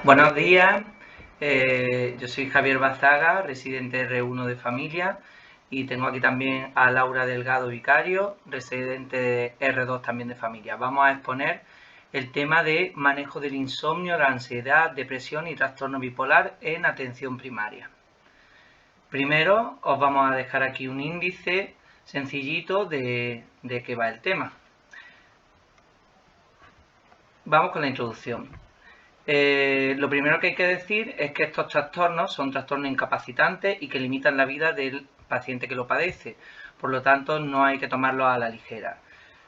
Buenos días, yo soy Javier Bazaga, residente R1 de familia, y tengo aquí también a Laura Delgado Vicario, residente de R2 también de familia. Vamos a exponer el tema de manejo del insomnio, la ansiedad, depresión y trastorno bipolar en atención primaria. Primero os vamos a dejar aquí un índice sencillito de qué va el tema. Vamos con la introducción. Lo primero que hay que decir es que estos trastornos son trastornos incapacitantes y que limitan la vida del paciente que lo padece. Por lo tanto, no hay que tomarlos a la ligera.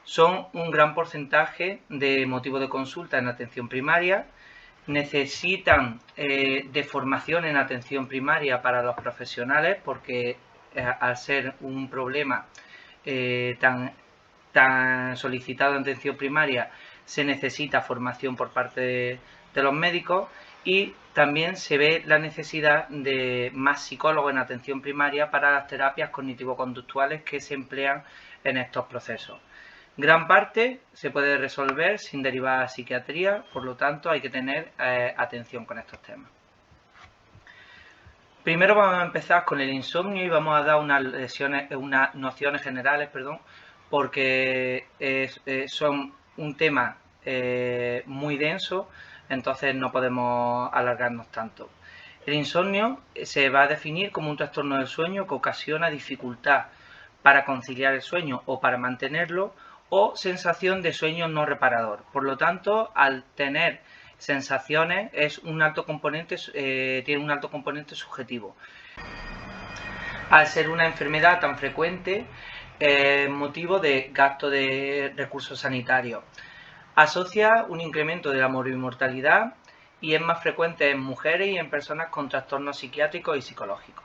Son un gran porcentaje de motivo de consulta en atención primaria. Necesitan de formación en atención primaria para los profesionales porque al ser un problema tan solicitado en atención primaria se necesita formación por parte de los médicos y también se ve la necesidad de más psicólogos en atención primaria para las terapias cognitivo-conductuales que se emplean en estos procesos. Gran parte se puede resolver sin derivar a psiquiatría, por lo tanto hay que tener atención con estos temas. Primero vamos a empezar con el insomnio y vamos a dar unas nociones generales, porque son un tema muy denso, entonces no podemos alargarnos tanto. El insomnio se va a definir como un trastorno del sueño que ocasiona dificultad para conciliar el sueño o para mantenerlo, o sensación de sueño no reparador. Por lo tanto, al tener sensaciones tiene un alto componente subjetivo. Al ser una enfermedad tan frecuente, es motivo de gasto de recursos sanitarios. Asocia un incremento de la morbimortalidad y es más frecuente en mujeres y en personas con trastornos psiquiátricos y psicológicos.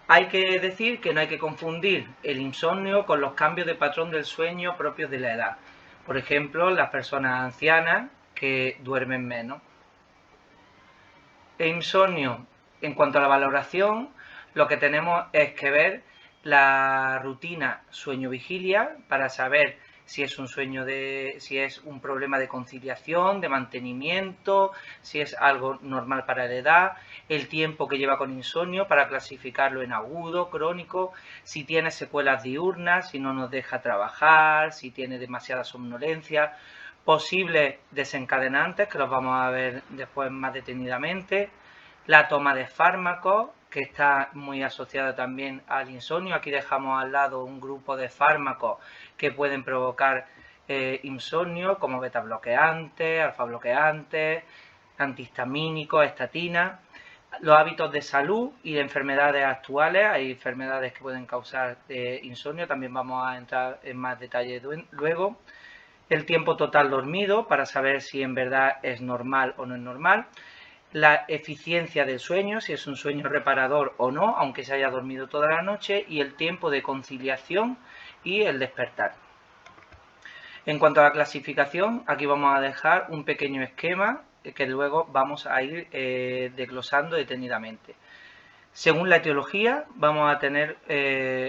Hay que decir que no hay que confundir el insomnio con los cambios de patrón del sueño propios de la edad. Por ejemplo, las personas ancianas que duermen menos. El insomnio, en cuanto a la valoración, lo que tenemos es que ver la rutina sueño-vigilia para saber si es un problema de conciliación, de mantenimiento, si es algo normal para la edad, el tiempo que lleva con insomnio para clasificarlo en agudo, crónico, si tiene secuelas diurnas, si no nos deja trabajar, si tiene demasiada somnolencia, posibles desencadenantes que los vamos a ver después más detenidamente, la toma de fármacos, que está muy asociada también al insomnio. Aquí dejamos al lado un grupo de fármacos que pueden provocar insomnio, como betabloqueantes, alfabloqueantes, antihistamínicos, estatinas. Los hábitos de salud y de enfermedades actuales, hay enfermedades que pueden causar insomnio, también vamos a entrar en más detalle luego. El tiempo total dormido, para saber si en verdad es normal o no es normal. La eficiencia del sueño, si es un sueño reparador o no, aunque se haya dormido toda la noche, y el tiempo de conciliación y el despertar. En cuanto a la clasificación, aquí vamos a dejar un pequeño esquema que luego vamos a ir desglosando detenidamente. Según la etiología, vamos a tener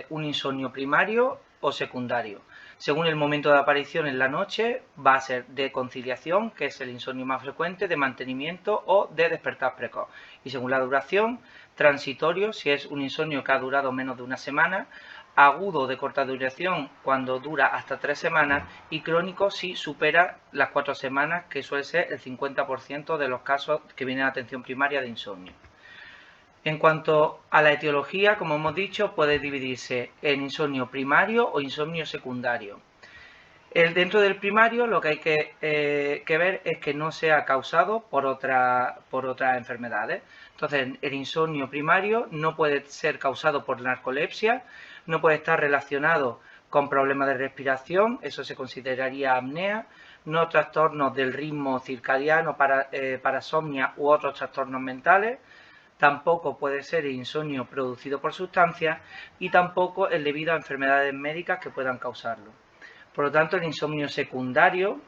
un insomnio primario o secundario. Según el momento de aparición en la noche, va a ser de conciliación, que es el insomnio más frecuente, de mantenimiento o de despertar precoz. Y según la duración, transitorio, si es un insomnio que ha durado menos de una semana, agudo de corta duración cuando dura hasta 3 semanas y crónico si supera las 4 semanas, que suele ser el 50% de los casos que vienen a atención primaria de insomnio. En cuanto a la etiología, como hemos dicho, puede dividirse en insomnio primario o insomnio secundario. Dentro del primario lo que hay que ver es que no sea causado por otras enfermedades. Entonces, el insomnio primario no puede ser causado por narcolepsia, no puede estar relacionado con problemas de respiración, eso se consideraría apnea, no trastornos del ritmo circadiano, parasomnia u otros trastornos mentales. Tampoco puede ser el insomnio producido por sustancias y tampoco el debido a enfermedades médicas que puedan causarlo. Por lo tanto, el insomnio secundario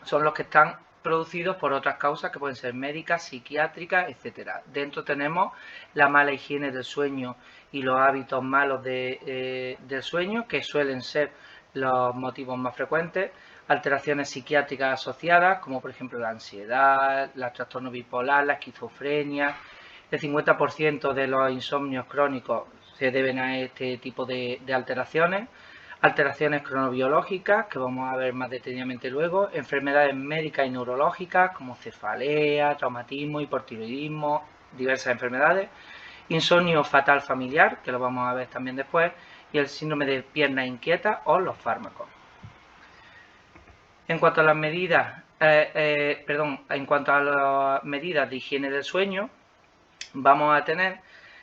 son los que están producidos por otras causas que pueden ser médicas, psiquiátricas, etc. Dentro tenemos la mala higiene del sueño y los hábitos malos del sueño, que suelen ser los motivos más frecuentes, alteraciones psiquiátricas asociadas, como por ejemplo la ansiedad, el trastorno bipolar, la esquizofrenia. El 50% de los insomnios crónicos se deben a este tipo de alteraciones. Alteraciones cronobiológicas, que vamos a ver más detenidamente luego, enfermedades médicas y neurológicas como cefalea, traumatismo, hipotiroidismo, diversas enfermedades, insomnio fatal familiar, que lo vamos a ver también después, y el síndrome de piernas inquietas o los fármacos. En cuanto a las medidas, en cuanto a las medidas de higiene del sueño, vamos a tener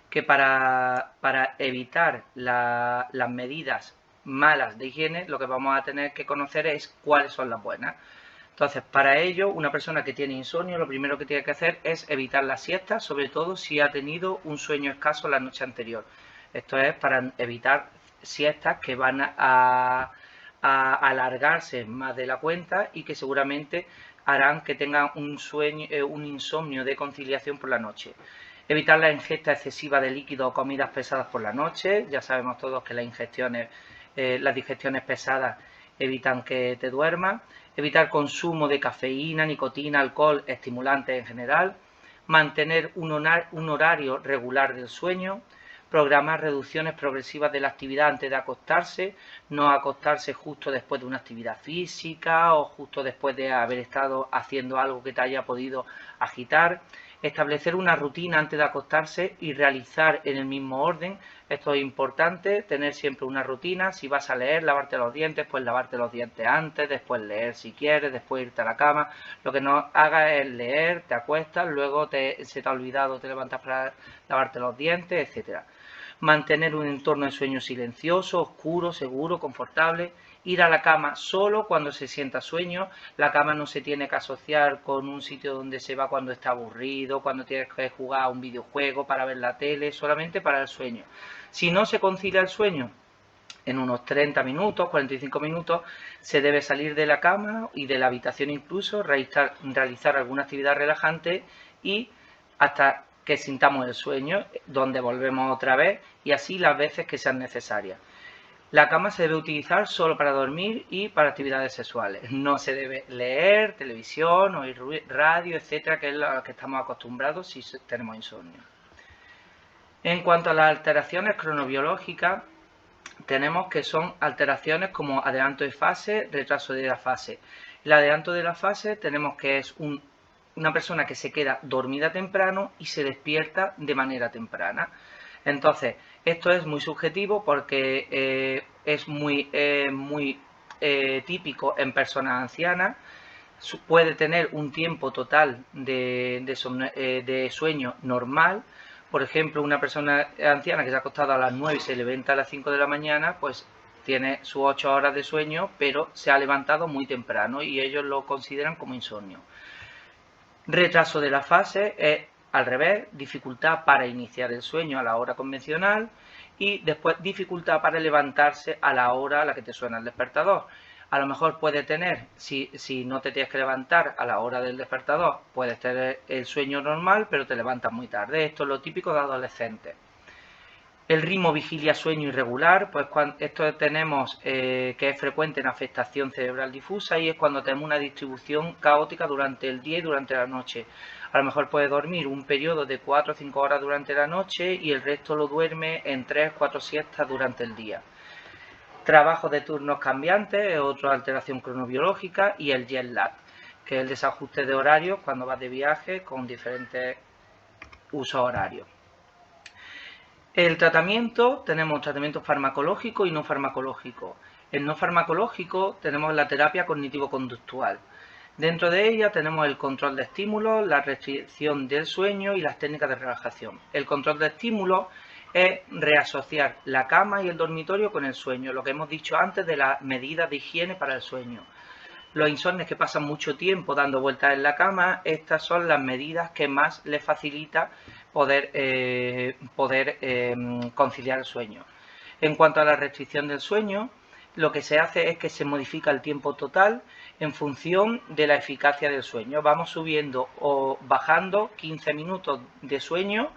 que para evitar las medidas malas de higiene, lo que vamos a tener que conocer es cuáles son las buenas. Entonces, para ello, una persona que tiene insomnio, lo primero que tiene que hacer es evitar la siesta, sobre todo si ha tenido un sueño escaso la noche anterior. Esto es para evitar siestas que van a alargarse más de la cuenta y que seguramente harán que tengan un insomnio de conciliación por la noche. Evitar la ingesta excesiva de líquidos o comidas pesadas por la noche. Ya sabemos todos que las digestiones pesadas evitan que te duermas. Evitar consumo de cafeína, nicotina, alcohol, estimulantes en general. Mantener un horario regular del sueño. Programar reducciones progresivas de la actividad antes de acostarse. No acostarse justo después de una actividad física o justo después de haber estado haciendo algo que te haya podido agitar. Establecer una rutina antes de acostarse y realizar en el mismo orden. Esto es importante, tener siempre una rutina. Si vas a leer, lavarte los dientes, pues lavarte los dientes antes, después leer si quieres, después irte a la cama. Lo que no hagas es leer, te acuestas, luego se te ha olvidado, te levantas para lavarte los dientes, etcétera. Mantener un entorno de sueño silencioso, oscuro, seguro, confortable. Ir a la cama solo cuando se sienta sueño. La cama no se tiene que asociar con un sitio donde se va cuando está aburrido, cuando tienes que jugar a un videojuego, para ver la tele, solamente para el sueño. Si no se concilia el sueño en unos 30 minutos, 45 minutos, se debe salir de la cama y de la habitación incluso, realizar alguna actividad relajante y hasta que sintamos el sueño, donde volvemos otra vez y así las veces que sean necesarias. La cama se debe utilizar solo para dormir y para actividades sexuales. No se debe leer, televisión, oír radio, etcétera, que es lo que estamos acostumbrados si tenemos insomnio. En cuanto a las alteraciones cronobiológicas, tenemos que son alteraciones como adelanto de fase, retraso de la fase. El adelanto de la fase tenemos que es una persona que se queda dormida temprano y se despierta de manera temprana. Entonces, esto es muy subjetivo porque es muy típico en personas ancianas. Puede tener un tiempo total de sueño normal. Por ejemplo, una persona anciana que se ha acostado a las 9 y se levanta a las 5 de la mañana, pues tiene sus 8 horas de sueño, pero se ha levantado muy temprano y ellos lo consideran como insomnio. Retraso de la fase es al revés, dificultad para iniciar el sueño a la hora convencional y después dificultad para levantarse a la hora a la que te suena el despertador. A lo mejor puede tener, si no te tienes que levantar a la hora del despertador, puedes tener el sueño normal, pero te levantas muy tarde. Esto es lo típico de adolescentes. El ritmo vigilia-sueño irregular, pues esto tenemos que es frecuente en afectación cerebral difusa y es cuando tenemos una distribución caótica durante el día y durante la noche. A lo mejor puede dormir un periodo de 4 o 5 horas durante la noche y el resto lo duerme en 3 o 4 siestas durante el día. Trabajo de turnos cambiantes es otra alteración cronobiológica y el jet lag, que es el desajuste de horarios cuando vas de viaje con diferentes usos horarios. El tratamiento, tenemos tratamiento farmacológico y no farmacológico. En no farmacológico tenemos la terapia cognitivo-conductual. Dentro de ella tenemos el control de estímulos, la restricción del sueño y las técnicas de relajación. El control de estímulos es reasociar la cama y el dormitorio con el sueño, lo que hemos dicho antes de las medidas de higiene para el sueño. Los insomnes que pasan mucho tiempo dando vueltas en la cama, estas son las medidas que más les facilita poder conciliar el sueño. En cuanto a la restricción del sueño, lo que se hace es que se modifica el tiempo total en función de la eficacia del sueño. Vamos subiendo o bajando 15 minutos de sueño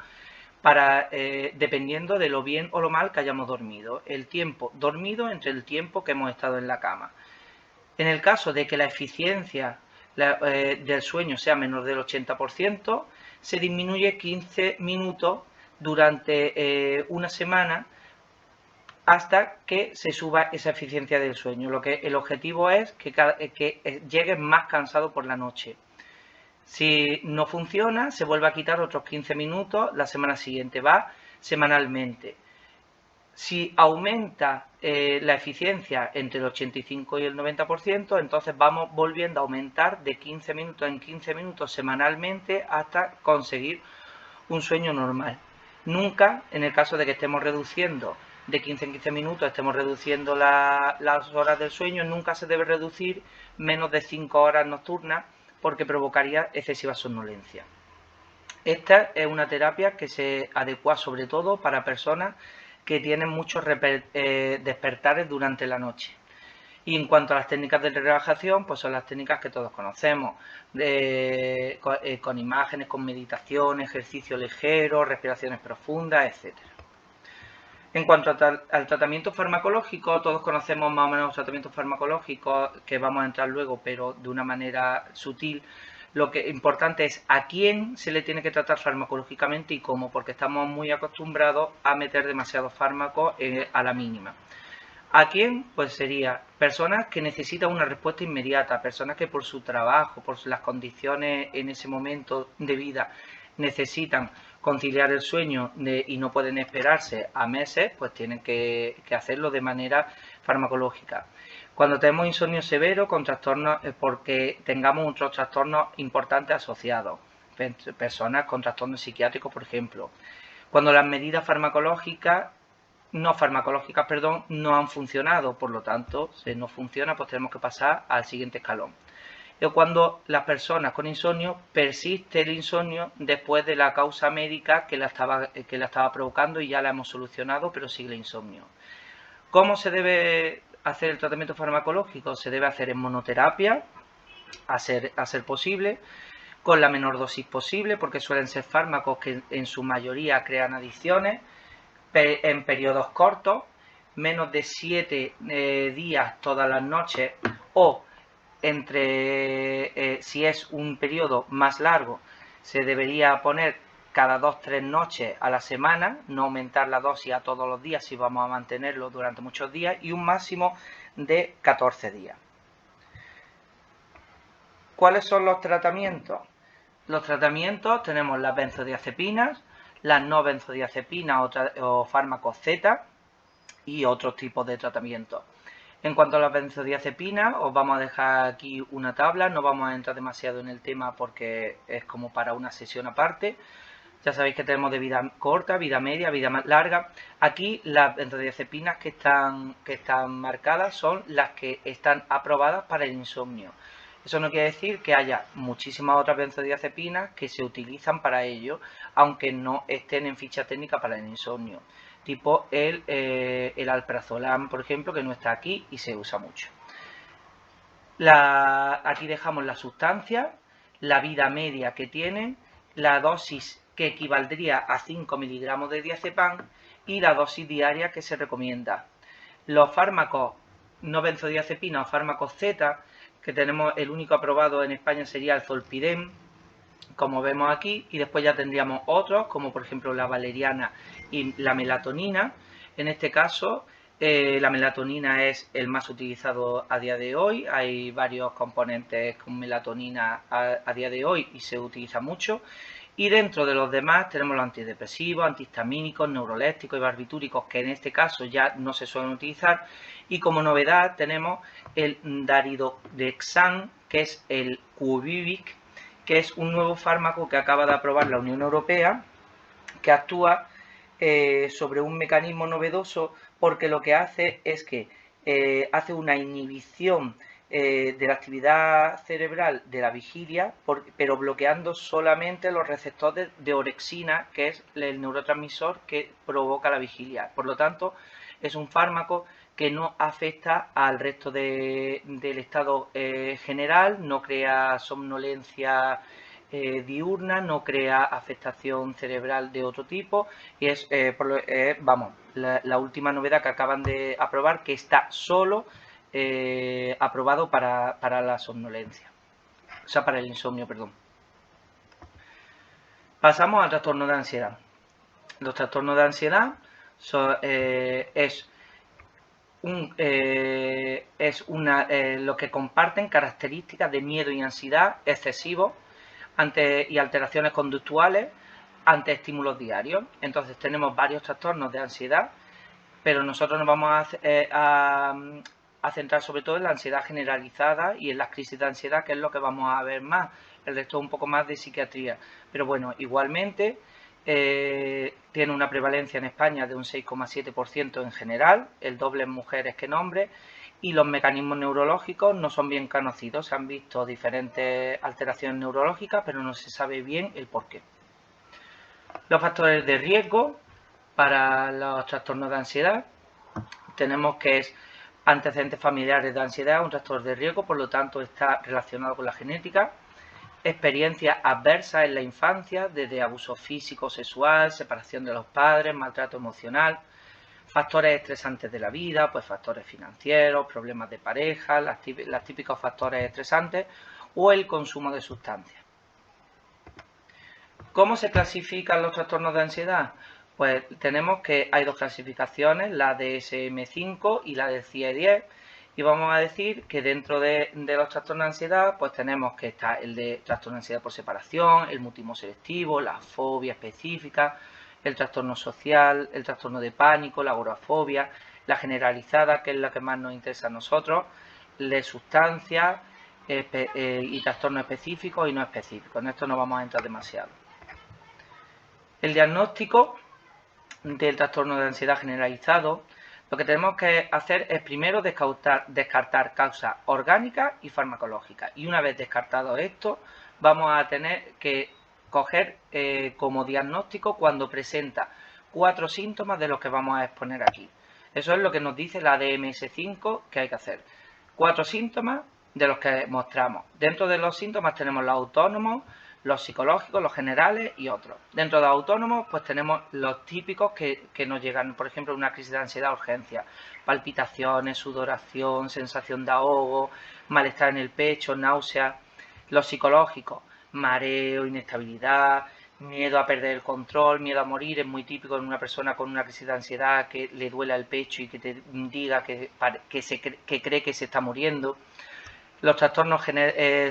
dependiendo de lo bien o lo mal que hayamos dormido. El tiempo dormido entre el tiempo que hemos estado en la cama. En el caso de que la eficiencia del sueño sea menor del 80%, se disminuye 15 minutos durante una semana hasta que se suba esa eficiencia del sueño. El objetivo es que llegues más cansado por la noche. Si no funciona, se vuelve a quitar otros 15 minutos la semana siguiente, va semanalmente. Si aumenta la eficiencia entre el 85 y el 90%, entonces vamos volviendo a aumentar de 15 minutos en 15 minutos semanalmente hasta conseguir un sueño normal. Nunca, en el caso de que estemos reduciendo de 15 en 15 minutos, estemos reduciendo las horas del sueño, nunca se debe reducir menos de 5 horas nocturnas porque provocaría excesiva somnolencia. Esta es una terapia que se adecua sobre todo para personas que tienen muchos despertares durante la noche. Y en cuanto a las técnicas de relajación, pues son las técnicas que todos conocemos, con imágenes, con meditación, ejercicio ligero, respiraciones profundas, etc. En cuanto al tratamiento farmacológico, todos conocemos más o menos los tratamientos farmacológicos, que vamos a entrar luego, pero de una manera sutil. Lo que es importante es a quién se le tiene que tratar farmacológicamente y cómo, porque estamos muy acostumbrados a meter demasiados fármacos a la mínima. ¿A quién? Pues sería personas que necesitan una respuesta inmediata, personas que por su trabajo, por las condiciones en ese momento de vida necesitan conciliar el sueño y no pueden esperarse a meses, pues tienen que hacerlo de manera farmacológica. Cuando tenemos insomnio severo con trastornos, porque tengamos otros trastornos importantes asociados, personas con trastornos psiquiátricos, por ejemplo. Cuando las medidas farmacológicas no han funcionado, por lo tanto, si no funciona, pues tenemos que pasar al siguiente escalón. Es cuando las personas con insomnio persiste el insomnio después de la causa médica que la estaba provocando y ya la hemos solucionado, pero sigue el insomnio. ¿Cómo se debe hacer el tratamiento farmacológico? Se debe hacer en monoterapia, a ser posible, con la menor dosis posible, porque suelen ser fármacos que en su mayoría crean adicciones, en periodos cortos, menos de 7 días todas las noches, o si es un periodo más largo, se debería poner cada 2-3 noches a la semana, no aumentar la dosis a todos los días si vamos a mantenerlo durante muchos días, y un máximo de 14 días. ¿Cuáles son los tratamientos? Los tratamientos tenemos las benzodiazepinas, las no benzodiazepinas o fármacos Z y otros tipos de tratamientos. En cuanto a las benzodiazepinas, os vamos a dejar aquí una tabla, no vamos a entrar demasiado en el tema porque es como para una sesión aparte. Ya sabéis que tenemos de vida corta, vida media, vida más larga. Aquí las benzodiazepinas que están marcadas son las que están aprobadas para el insomnio. Eso no quiere decir que haya muchísimas otras benzodiazepinas que se utilizan para ello, aunque no estén en ficha técnica para el insomnio. Tipo el alprazolam, por ejemplo, que no está aquí y se usa mucho. Aquí dejamos la sustancia, la vida media que tienen, la dosis que equivaldría a 5 miligramos de diazepam y la dosis diaria que se recomienda. Los fármacos no benzodiazepina o fármacos Z, que tenemos el único aprobado en España sería el zolpidem, como vemos aquí, y después ya tendríamos otros, como por ejemplo la valeriana y la melatonina. En este caso, la melatonina es el más utilizado a día de hoy. Hay varios componentes con melatonina a día de hoy y se utiliza mucho. Y dentro de los demás tenemos los antidepresivos, antihistamínicos, neurolépticos y barbitúricos, que en este caso ya no se suelen utilizar. Y como novedad tenemos el daridorexant, que es el Quviviq, que es un nuevo fármaco que acaba de aprobar la Unión Europea, que actúa sobre un mecanismo novedoso, porque lo que hace es que hace una inhibición de la actividad cerebral de la vigilia, pero bloqueando solamente los receptores de orexina, que es el neurotransmisor que provoca la vigilia. Por lo tanto, es un fármaco que no afecta al resto del estado general, no crea somnolencia diurna, no crea afectación cerebral de otro tipo, y es la última novedad que acaban de aprobar, que está solo aprobado para la somnolencia, o sea, para el insomnio, perdón. Pasamos al trastorno de ansiedad. Los trastornos de ansiedad lo que comparten características de miedo y ansiedad excesivos y alteraciones conductuales ante estímulos diarios. Entonces tenemos varios trastornos de ansiedad, pero nosotros nos vamos a centrar sobre todo en la ansiedad generalizada y en las crisis de ansiedad, que es lo que vamos a ver más. El resto un poco más de psiquiatría. Pero bueno, igualmente tiene una prevalencia en España de un 6,7% en general, el doble en mujeres que en hombres, y los mecanismos neurológicos no son bien conocidos. Se han visto diferentes alteraciones neurológicas, pero no se sabe bien el porqué. Los factores de riesgo para los trastornos de ansiedad tenemos que es antecedentes familiares de ansiedad, un trastorno de riesgo, por lo tanto está relacionado con la genética. Experiencias adversas en la infancia, desde abuso físico, sexual, separación de los padres, maltrato emocional, factores estresantes de la vida, pues factores financieros, problemas de pareja, los típicos factores estresantes o el consumo de sustancias. ¿Cómo se clasifican los trastornos de ansiedad? Pues tenemos que hay dos clasificaciones, la DSM-5 y la del CIE-10. Y vamos a decir que dentro de los trastornos de ansiedad, pues tenemos que está el de trastorno de ansiedad por separación, el mutismo selectivo, la fobia específica, el trastorno social, el trastorno de pánico, la agorafobia, la generalizada, que es la que más nos interesa a nosotros, de sustancias y trastornos específicos y no específicos. En esto no vamos a entrar demasiado. El diagnóstico del trastorno de ansiedad generalizado, lo que tenemos que hacer es primero descartar causas orgánicas y farmacológicas. Y una vez descartado esto, vamos a tener que coger como diagnóstico cuando presenta 4 síntomas de los que vamos a exponer aquí. Eso es lo que nos dice la DMS-5 que hay que hacer. 4 síntomas de los que mostramos. Dentro de los síntomas tenemos los autónomos, los psicológicos, los generales y otros. Dentro de los autónomos, pues tenemos los típicos que nos llegan, por ejemplo, una crisis de ansiedad de urgencia, palpitaciones, sudoración, sensación de ahogo, malestar en el pecho, náuseas. Los psicológicos, mareo, inestabilidad, miedo a perder el control, miedo a morir, es muy típico en una persona con una crisis de ansiedad que le duela el pecho y que te diga que cree que se está muriendo. Los trastornos,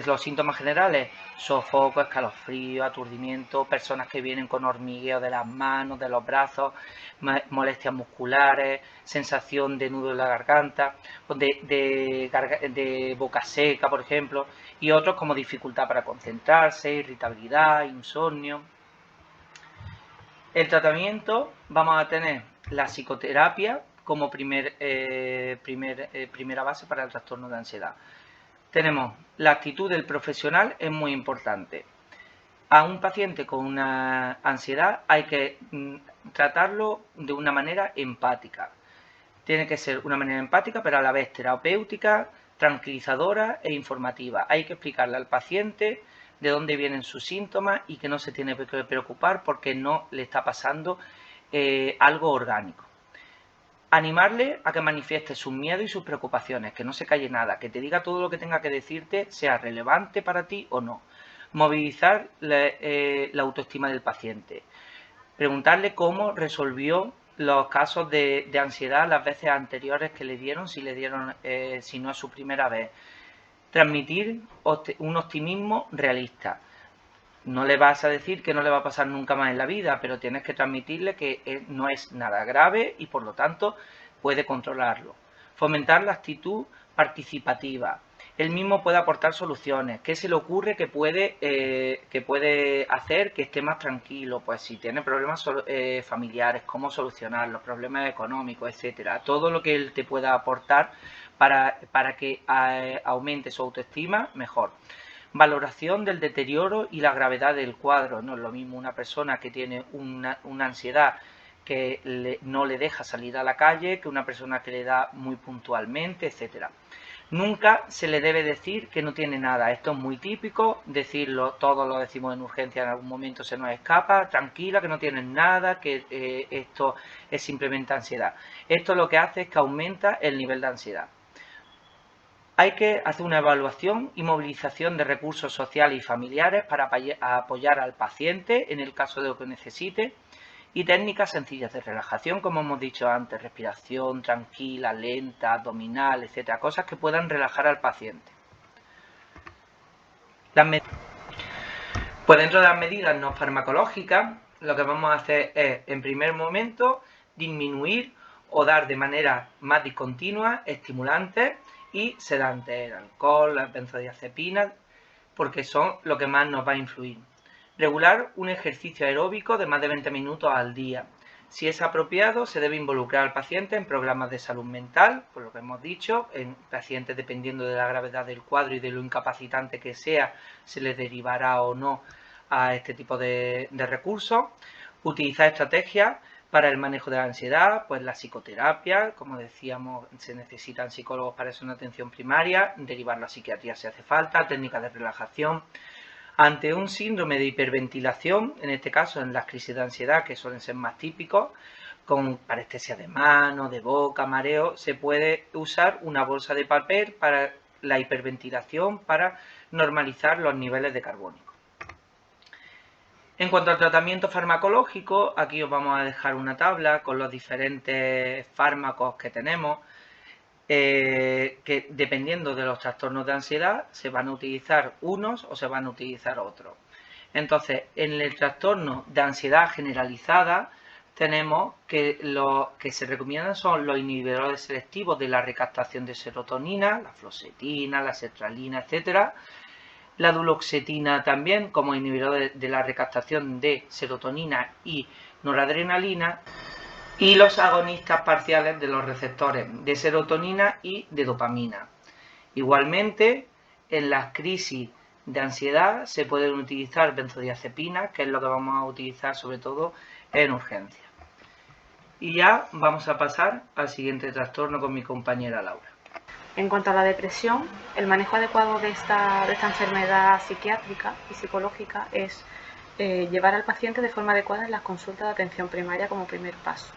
los síntomas generales, sofoco, escalofrío, aturdimiento, personas que vienen con hormigueo de las manos, de los brazos, molestias musculares, sensación de nudo en la garganta, de boca seca, por ejemplo, y otros como dificultad para concentrarse, irritabilidad, insomnio. El tratamiento, vamos a tener la psicoterapia como primera base para el trastorno de ansiedad. Tenemos la actitud del profesional, es muy importante. A un paciente con una ansiedad hay que tratarlo de una manera empática. Tiene que ser una manera empática, pero a la vez terapéutica, tranquilizadora e informativa. Hay que explicarle al paciente de dónde vienen sus síntomas y que no se tiene que preocupar porque no le está pasando algo orgánico. Animarle a que manifieste sus miedos y sus preocupaciones, que no se calle nada, que te diga todo lo que tenga que decirte, sea relevante para ti o no. Movilizar la autoestima del paciente. Preguntarle cómo resolvió los casos de ansiedad las veces anteriores que le dieron, si no es su primera vez. Transmitir un optimismo realista. No le vas a decir que no le va a pasar nunca más en la vida, pero tienes que transmitirle que no es nada grave y por lo tanto puede controlarlo. Fomentar la actitud participativa. Él mismo puede aportar soluciones. ¿Qué se le ocurre que puede hacer que esté más tranquilo? Pues si tiene problemas familiares, cómo solucionarlos, problemas económicos, etcétera. Todo lo que él te pueda aportar para que aumente su autoestima, mejor. Valoración del deterioro y la gravedad del cuadro. No es lo mismo una persona que tiene una ansiedad que no le deja salir a la calle que una persona que le da muy puntualmente, etcétera. Nunca se le debe decir que no tiene nada. Esto es muy típico, decirlo, todos lo decimos en urgencia, en algún momento se nos escapa, tranquila, que no tienes nada, que esto es simplemente ansiedad. Esto lo que hace es que aumenta el nivel de ansiedad. Hay que hacer una evaluación y movilización de recursos sociales y familiares para apoyar al paciente en el caso de lo que necesite, y técnicas sencillas de relajación, como hemos dicho antes, respiración tranquila, lenta, abdominal, etcétera, cosas que puedan relajar al paciente. Pues dentro de las medidas no farmacológicas, lo que vamos a hacer es, en primer momento, disminuir o dar de manera más discontinua estimulantes y sedantes, el alcohol, las benzodiazepinas, porque son lo que más nos va a influir. Regular un ejercicio aeróbico de más de 20 minutos al día. Si es apropiado, se debe involucrar al paciente en programas de salud mental, por lo que hemos dicho, en pacientes dependiendo de la gravedad del cuadro y de lo incapacitante que sea, se les derivará o no a este tipo de recursos. Utilizar estrategias para el manejo de la ansiedad, pues la psicoterapia, como decíamos, se necesitan psicólogos para eso en atención primaria, derivarlo a psiquiatría si hace falta, técnicas de relajación. Ante un síndrome de hiperventilación, en este caso en las crisis de ansiedad, que suelen ser más típicos, con parestesia de mano, de boca, mareo, se puede usar una bolsa de papel para la hiperventilación para normalizar los niveles de carbónico. En cuanto al tratamiento farmacológico, aquí os vamos a dejar una tabla con los diferentes fármacos que tenemos, que dependiendo de los trastornos de ansiedad se van a utilizar unos o se van a utilizar otros. Entonces, en el trastorno de ansiedad generalizada tenemos que lo que se recomiendan son los inhibidores selectivos de la recaptación de serotonina, la fluoxetina, la sertralina, etcétera. La duloxetina también como inhibidor de la recaptación de serotonina y noradrenalina, y los agonistas parciales de los receptores de serotonina y de dopamina. Igualmente, en las crisis de ansiedad se pueden utilizar benzodiazepinas, que es lo que vamos a utilizar sobre todo en urgencia. Y ya vamos a pasar al siguiente trastorno con mi compañera Laura. En cuanto a la depresión, el manejo adecuado de esta enfermedad psiquiátrica y psicológica es llevar al paciente de forma adecuada en las consultas de atención primaria como primer paso.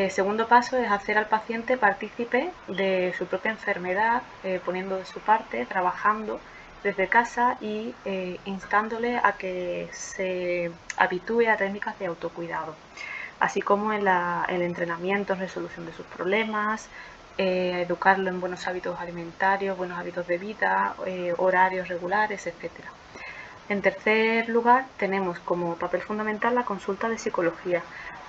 Segundo paso es hacer al paciente partícipe de su propia enfermedad, poniendo de su parte, trabajando desde casa y instándole a que se habitúe a técnicas de autocuidado, así como en el entrenamiento en resolución de sus problemas, educarlo en buenos hábitos alimentarios, buenos hábitos de vida, horarios regulares, etc. En tercer lugar, tenemos como papel fundamental la consulta de psicología.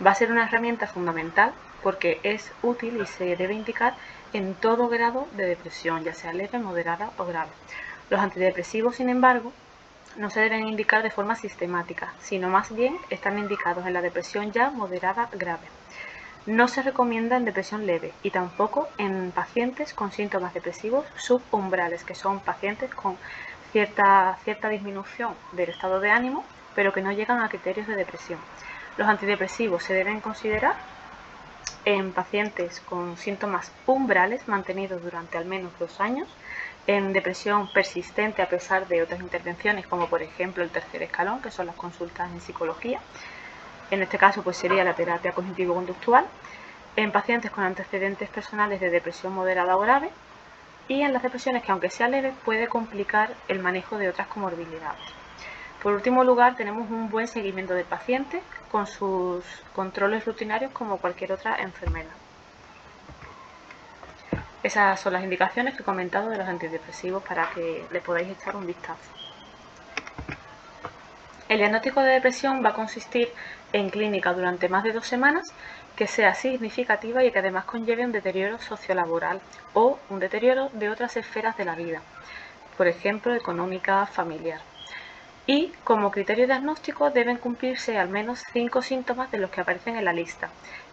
Va a ser una herramienta fundamental porque es útil y se debe indicar en todo grado de depresión, ya sea leve, moderada o grave. Los antidepresivos, sin embargo, no se deben indicar de forma sistemática, sino más bien están indicados en la depresión ya moderada grave. No se recomienda en depresión leve y tampoco en pacientes con síntomas depresivos subumbrales, que son pacientes con cierta disminución del estado de ánimo, pero que no llegan a criterios de depresión. Los antidepresivos se deben considerar en pacientes con síntomas umbrales mantenidos durante al menos 2 años, en depresión persistente a pesar de otras intervenciones, como por ejemplo el tercer escalón, que son las consultas en psicología. En este caso pues sería la terapia cognitivo-conductual, en pacientes con antecedentes personales de depresión moderada o grave, y en las depresiones que, aunque sea leve, puede complicar el manejo de otras comorbilidades. Por último lugar, tenemos un buen seguimiento del paciente con sus controles rutinarios como cualquier otra enfermedad. Esas son las indicaciones que he comentado de los antidepresivos para que le podáis echar un vistazo. El diagnóstico de depresión va a consistir en clínica durante más de 2 semanas, que sea significativa y que además conlleve un deterioro sociolaboral o un deterioro de otras esferas de la vida, por ejemplo, económica, familiar. Y como criterio diagnóstico deben cumplirse al menos 5 síntomas de los que aparecen en la lista,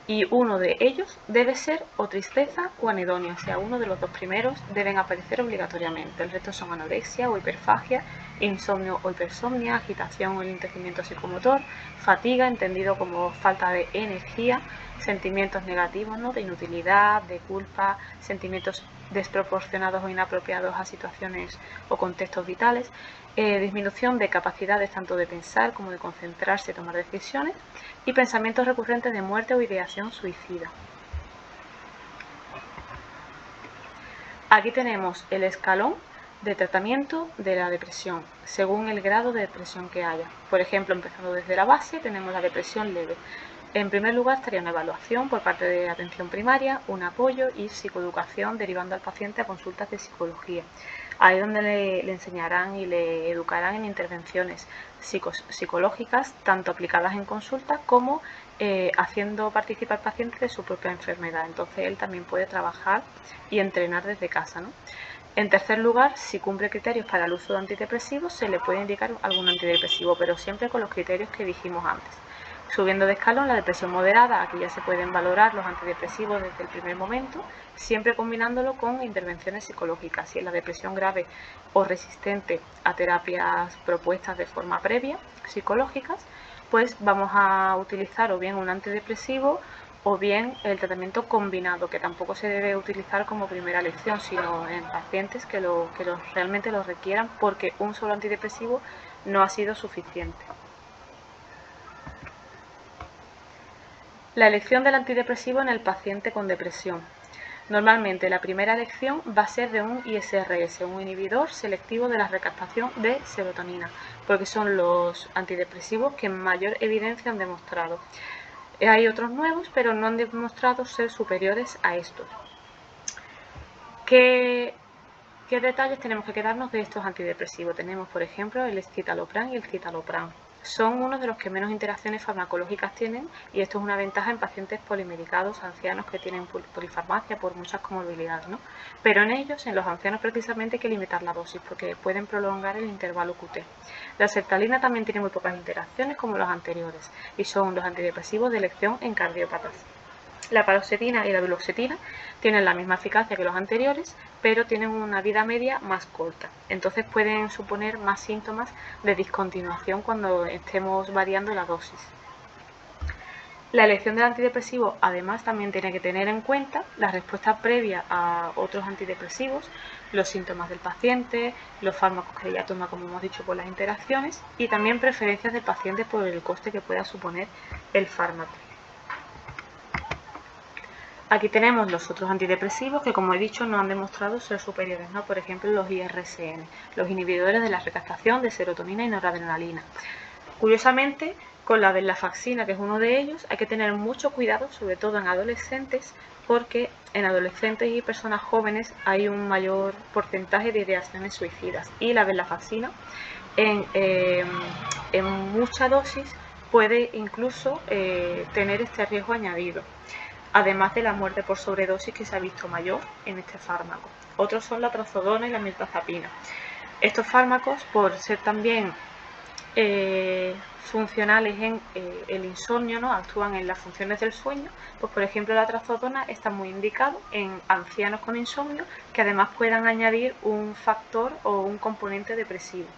y uno de ellos debe ser o tristeza o anedonia, o sea, uno de los 2 primeros deben aparecer obligatoriamente. El resto son anorexia o hiperfagia, insomnio o hipersomnia, agitación o enlentecimiento psicomotor, fatiga, entendido como falta de energía, sentimientos negativos, ¿no?, de inutilidad, de culpa, sentimientos desproporcionados o inapropiados a situaciones o contextos vitales, disminución de capacidades tanto de pensar como de concentrarse y tomar decisiones, y pensamientos recurrentes de muerte o ideación suicida. Aquí tenemos el escalón de tratamiento de la depresión, según el grado de depresión que haya. Por ejemplo, empezando desde la base, tenemos la depresión leve. En primer lugar estaría una evaluación por parte de atención primaria, un apoyo y psicoeducación derivando al paciente a consultas de psicología. Ahí es donde le enseñarán y le educarán en intervenciones psicológicas, tanto aplicadas en consulta como haciendo participar al paciente de su propia enfermedad. Entonces él también puede trabajar y entrenar desde casa, ¿no? En tercer lugar, si cumple criterios para el uso de antidepresivos, se le puede indicar algún antidepresivo, pero siempre con los criterios que dijimos antes. Subiendo de escalón, la depresión moderada, aquí ya se pueden valorar los antidepresivos desde el primer momento, siempre combinándolo con intervenciones psicológicas. Si es la depresión grave o resistente a terapias propuestas de forma previa, psicológicas, pues vamos a utilizar o bien un antidepresivo o bien el tratamiento combinado, que tampoco se debe utilizar como primera elección, sino en pacientes que realmente lo requieran, porque un solo antidepresivo no ha sido suficiente. La elección del antidepresivo en el paciente con depresión. Normalmente la primera elección va a ser de un ISRS, un inhibidor selectivo de la recaptación de serotonina, porque son los antidepresivos que mayor evidencia han demostrado. Hay otros nuevos, pero no han demostrado ser superiores a estos. ¿Qué detalles tenemos que quedarnos de estos antidepresivos? Tenemos, por ejemplo, el escitalopram y el citalopram. Son uno de los que menos interacciones farmacológicas tienen y esto es una ventaja en pacientes polimedicados, ancianos que tienen polifarmacia por muchas comorbilidades, ¿no? Pero en ellos, en los ancianos precisamente, hay que limitar la dosis porque pueden prolongar el intervalo QT. La sertralina también tiene muy pocas interacciones como los anteriores y son los antidepresivos de elección en cardiópatas. La paroxetina y la duloxetina tienen la misma eficacia que los anteriores, pero tienen una vida media más corta. Entonces pueden suponer más síntomas de discontinuación cuando estemos variando la dosis. La elección del antidepresivo además también tiene que tener en cuenta la respuesta previa a otros antidepresivos, los síntomas del paciente, los fármacos que ella toma, como hemos dicho, por las interacciones, y también preferencias del paciente por el coste que pueda suponer el fármaco. Aquí tenemos los otros antidepresivos que, como he dicho, no han demostrado ser superiores, ¿no? Por ejemplo, los IRSN, los inhibidores de la recaptación de serotonina y noradrenalina. Curiosamente, con la venlafaxina, que es uno de ellos, hay que tener mucho cuidado, sobre todo en adolescentes, porque en adolescentes y personas jóvenes hay un mayor porcentaje de ideaciones suicidas y la venlafaxina en mucha dosis puede incluso tener este riesgo añadido, además de la muerte por sobredosis que se ha visto mayor en este fármaco. Otros son la trazodona y la mirtazapina. Estos fármacos, por ser también funcionales en el insomnio, ¿no? Actúan en las funciones del sueño, pues por ejemplo la trazodona está muy indicado en ancianos con insomnio que además puedan añadir un factor o un componente depresivo.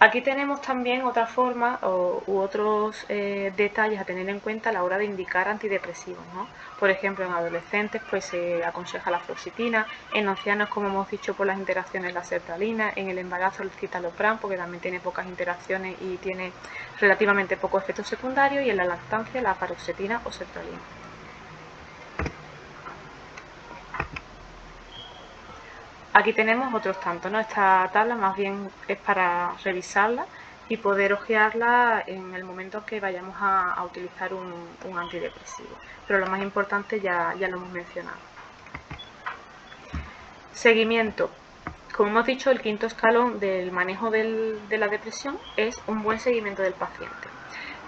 Aquí tenemos también otra forma u otros detalles a tener en cuenta a la hora de indicar antidepresivos, ¿no? Por ejemplo, en adolescentes pues se aconseja la fluoxetina, en ancianos, como hemos dicho, por las interacciones la sertralina, en el embarazo el citalopram porque también tiene pocas interacciones y tiene relativamente poco efecto secundario, y en la lactancia la paroxetina o sertralina. Aquí tenemos otros tantos, ¿no? Esta tabla más bien es para revisarla y poder ojearla en el momento que vayamos a utilizar un antidepresivo. Pero lo más importante ya lo hemos mencionado. Seguimiento. Como hemos dicho, el quinto escalón del manejo de la depresión es un buen seguimiento del paciente.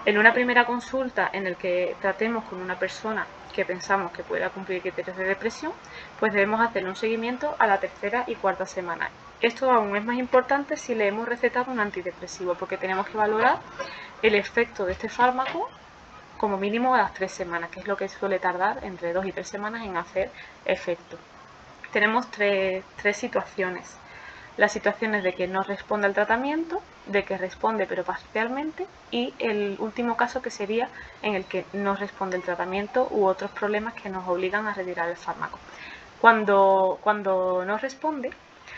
En una primera consulta en el que tratemos con una persona que pensamos que pueda cumplir criterios de depresión, pues debemos hacer un seguimiento a la tercera y cuarta semana. Esto aún es más importante si le hemos recetado un antidepresivo, porque tenemos que valorar el efecto de este fármaco como mínimo a las 3 semanas, que es lo que suele tardar entre 2 y 3 semanas en hacer efecto. Tenemos tres situaciones. Las situaciones de que no responde al tratamiento, de que responde pero parcialmente, y el último caso que sería en el que no responde el tratamiento u otros problemas que nos obligan a retirar el fármaco. Cuando no responde,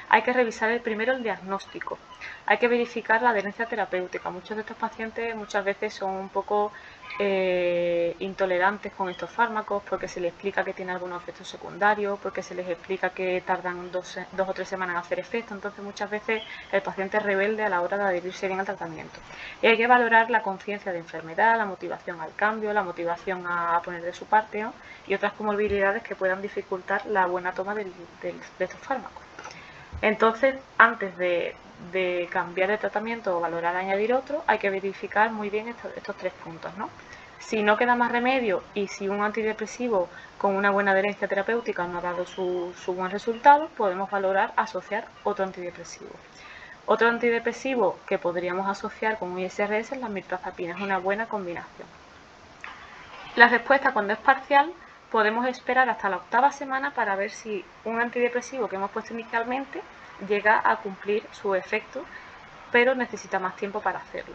hay que revisar primero el diagnóstico, hay que verificar la adherencia terapéutica. Muchos de estos pacientes muchas veces son un poco intolerantes con estos fármacos porque se les explica que tienen algunos efectos secundarios, porque se les explica que tardan dos o 3 semanas en hacer efecto. Entonces muchas veces el paciente es rebelde a la hora de adherirse bien al tratamiento. Y hay que valorar la conciencia de enfermedad, la motivación al cambio, la motivación a poner de su parte, ¿no? Y otras comorbilidades que puedan dificultar la buena toma de estos fármacos. Entonces, antes de cambiar de tratamiento o valorar añadir otro, hay que verificar muy bien estos 3 puntos, ¿no? Si no queda más remedio y si un antidepresivo con una buena adherencia terapéutica no ha dado su buen resultado, podemos valorar asociar otro antidepresivo. Otro antidepresivo que podríamos asociar con un ISRS es la mirtazapina, es una buena combinación. La respuesta, cuando es parcial, podemos esperar hasta la 8ª semana para ver si un antidepresivo que hemos puesto inicialmente llega a cumplir su efecto, pero necesita más tiempo para hacerlo.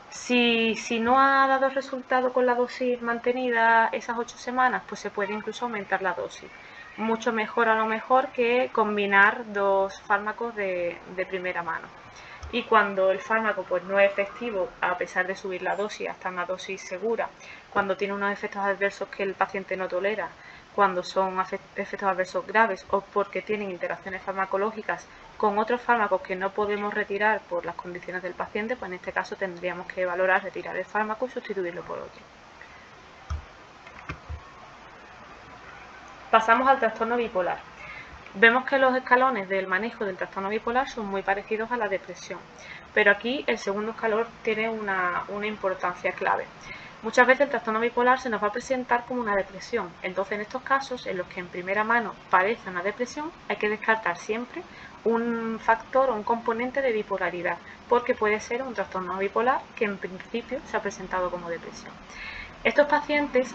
Si no ha dado resultado con la dosis mantenida esas 8 semanas, pues se puede incluso aumentar la dosis. Mucho mejor a lo mejor que combinar 2 fármacos de primera mano. Y cuando el fármaco pues no es efectivo, a pesar de subir la dosis hasta una dosis segura, cuando tiene unos efectos adversos que el paciente no tolera, cuando son efectos adversos graves o porque tienen interacciones farmacológicas con otros fármacos que no podemos retirar por las condiciones del paciente, pues en este caso tendríamos que valorar retirar el fármaco y sustituirlo por otro. Pasamos al trastorno bipolar. Vemos que los escalones del manejo del trastorno bipolar son muy parecidos a la depresión, pero aquí el segundo escalón tiene una importancia clave. Muchas veces el trastorno bipolar se nos va a presentar como una depresión, entonces en estos casos en los que en primera mano parece una depresión hay que descartar siempre un factor o un componente de bipolaridad, porque puede ser un trastorno bipolar que en principio se ha presentado como depresión. Estos pacientes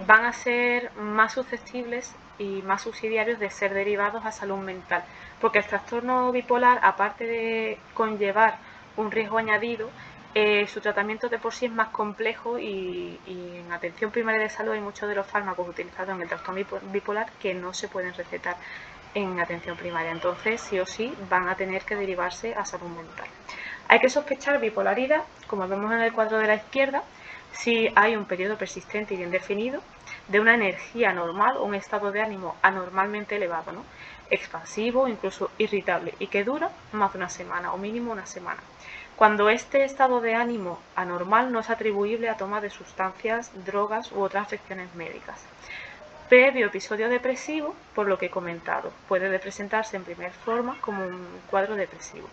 van a ser más susceptibles y más subsidiarios de ser derivados a salud mental, porque el trastorno bipolar, aparte de conllevar un riesgo añadido, su tratamiento de por sí es más complejo y en atención primaria de salud hay muchos de los fármacos utilizados en el trastorno bipolar que no se pueden recetar en atención primaria, entonces sí o sí van a tener que derivarse a salud mental. Hay que sospechar bipolaridad, como vemos en el cuadro de la izquierda, si hay un periodo persistente y bien definido de una energía normal o un estado de ánimo anormalmente elevado, ¿no? Expansivo, incluso irritable, y que dura más de una semana o mínimo una semana. Cuando este estado de ánimo anormal no es atribuible a toma de sustancias, drogas u otras afecciones médicas. Previo episodio depresivo, por lo que he comentado, puede presentarse en primera forma como un cuadro depresivo,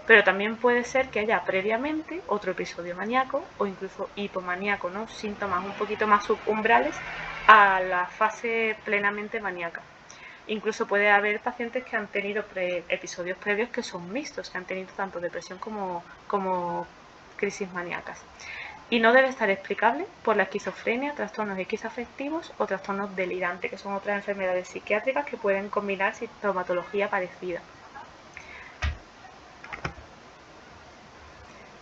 pero también puede ser que haya previamente otro episodio maníaco o incluso hipomaníaco, ¿no? Síntomas un poquito más subumbrales a la fase plenamente maníaca. Incluso puede haber pacientes que han tenido episodios previos que son mixtos, que han tenido tanto depresión como crisis maníacas. Y no debe estar explicable por la esquizofrenia, trastornos esquizoafectivos o trastornos delirantes, que son otras enfermedades psiquiátricas que pueden combinar sintomatología parecida.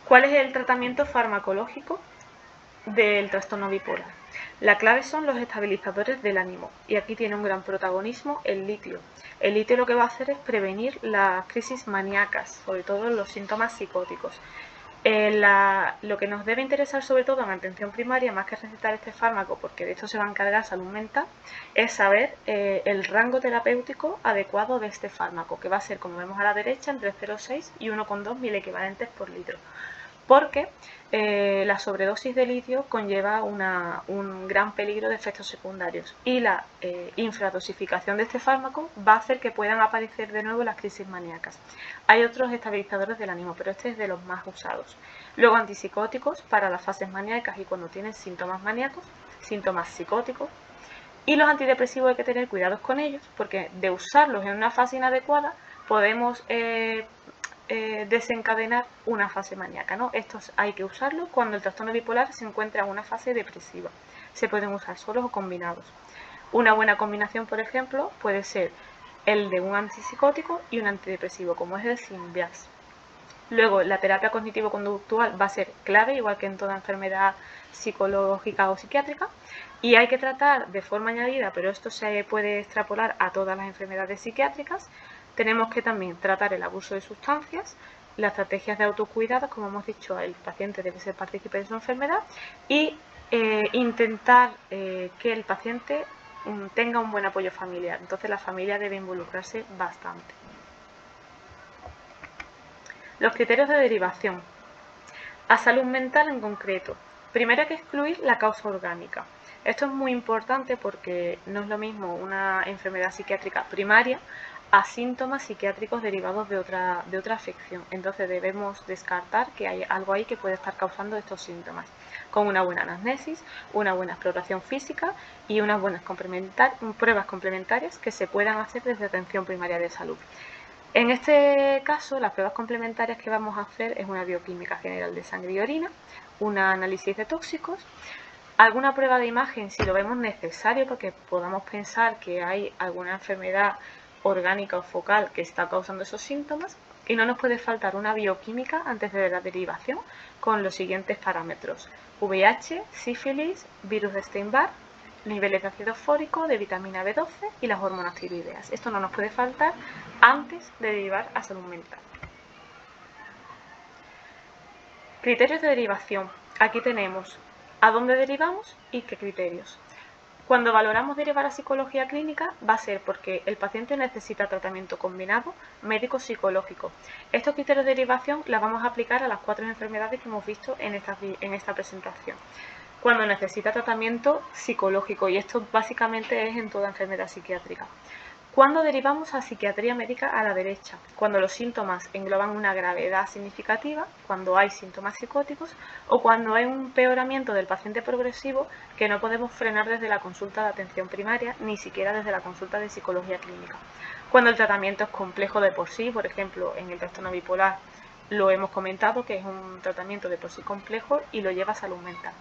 ¿Cuál es el tratamiento farmacológico del trastorno bipolar? La clave son los estabilizadores del ánimo y aquí tiene un gran protagonismo el litio. El litio lo que va a hacer es prevenir las crisis maníacas, sobre todo los síntomas psicóticos. Lo que nos debe interesar sobre todo en atención primaria, más que recetar este fármaco, porque de esto se va a encargar salud mental, es saber el rango terapéutico adecuado de este fármaco, que va a ser, como vemos a la derecha, entre 0,6 y 1,2 milequivalentes por litro. Porque la sobredosis de litio conlleva un gran peligro de efectos secundarios y la infradosificación de este fármaco va a hacer que puedan aparecer de nuevo las crisis maníacas. Hay otros estabilizadores del ánimo, pero este es de los más usados. Luego antipsicóticos para las fases maníacas y cuando tienen síntomas maníacos, síntomas psicóticos. Y los antidepresivos hay que tener cuidados con ellos porque de usarlos en una fase inadecuada podemos desencadenar una fase maníaca, ¿no? Estos hay que usarlos cuando el trastorno bipolar se encuentra en una fase depresiva. Se pueden usar solos o combinados. Una buena combinación, por ejemplo, puede ser el de un antipsicótico y un antidepresivo, como es el Symbiase. Luego, la terapia cognitivo-conductual va a ser clave, igual que en toda enfermedad psicológica o psiquiátrica, y hay que tratar de forma añadida, pero esto se puede extrapolar a todas las enfermedades psiquiátricas, Tenemos que también tratar el abuso de sustancias, las estrategias de autocuidado, como hemos dicho, el paciente debe ser partícipe de su enfermedad y intentar que el paciente tenga un buen apoyo familiar. Entonces la familia debe involucrarse bastante. Los criterios de derivación. A salud mental en concreto. Primero hay que excluir la causa orgánica. Esto es muy importante porque no es lo mismo una enfermedad psiquiátrica primaria a síntomas psiquiátricos derivados de otra afección. Entonces debemos descartar que hay algo ahí que puede estar causando estos síntomas, con una buena anamnesis, una buena exploración física y unas buenas pruebas complementarias que se puedan hacer desde atención primaria de salud. En este caso, las pruebas complementarias que vamos a hacer es una bioquímica general de sangre y orina, un análisis de tóxicos, alguna prueba de imagen si lo vemos necesario porque podamos pensar que hay alguna enfermedad orgánica o focal que está causando esos síntomas, y no nos puede faltar una bioquímica antes de la derivación con los siguientes parámetros: VIH, sífilis, virus de Epstein-Barr, niveles de ácido fólico, de vitamina B12 y las hormonas tiroideas. Esto no nos puede faltar antes de derivar a salud mental. Criterios de derivación. Aquí tenemos a dónde derivamos y qué criterios. Cuando valoramos derivar a psicología clínica va a ser porque el paciente necesita tratamiento combinado médico-psicológico. Estos criterios de derivación los vamos a aplicar a las 4 enfermedades que hemos visto en esta presentación. Cuando necesita tratamiento psicológico, y esto básicamente es en toda enfermedad psiquiátrica. Cuando derivamos a psiquiatría médica a la derecha, cuando los síntomas engloban una gravedad significativa, cuando hay síntomas psicóticos o cuando hay un empeoramiento del paciente progresivo que no podemos frenar desde la consulta de atención primaria, ni siquiera desde la consulta de psicología clínica. Cuando el tratamiento es complejo de por sí, por ejemplo, en el trastorno bipolar lo hemos comentado que es un tratamiento de por sí complejo y lo lleva a salud mental.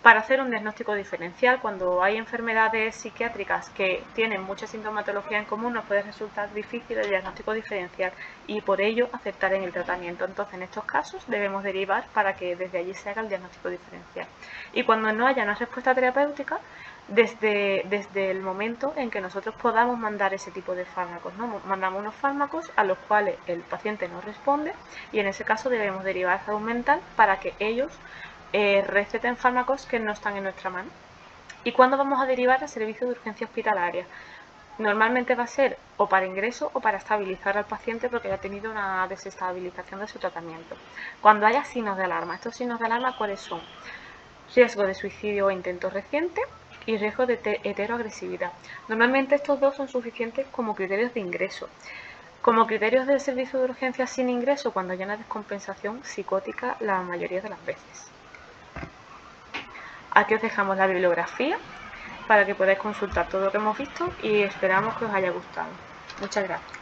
Para hacer un diagnóstico diferencial, cuando hay enfermedades psiquiátricas que tienen mucha sintomatología en común, nos puede resultar difícil el diagnóstico diferencial y por ello aceptar en el tratamiento. Entonces, en estos casos debemos derivar para que desde allí se haga el diagnóstico diferencial. Y cuando no haya una respuesta terapéutica, desde el momento en que nosotros podamos mandar ese tipo de fármacos, ¿no? Mandamos unos fármacos a los cuales el paciente no responde y en ese caso debemos derivar a salud mental para que ellos receten fármacos que no están en nuestra mano. ¿Y cuándo vamos a derivar a servicio de urgencia hospitalaria? Normalmente va a ser o para ingreso o para estabilizar al paciente porque haya tenido una desestabilización de su tratamiento. Cuando haya signos de alarma. ¿Estos signos de alarma cuáles son? Riesgo de suicidio o intento reciente y riesgo de heteroagresividad. Normalmente estos dos son suficientes como criterios de ingreso. Como criterios de servicio de urgencia sin ingreso, cuando haya una descompensación psicótica la mayoría de las veces. Aquí os dejamos la bibliografía para que podáis consultar todo lo que hemos visto y esperamos que os haya gustado. Muchas gracias.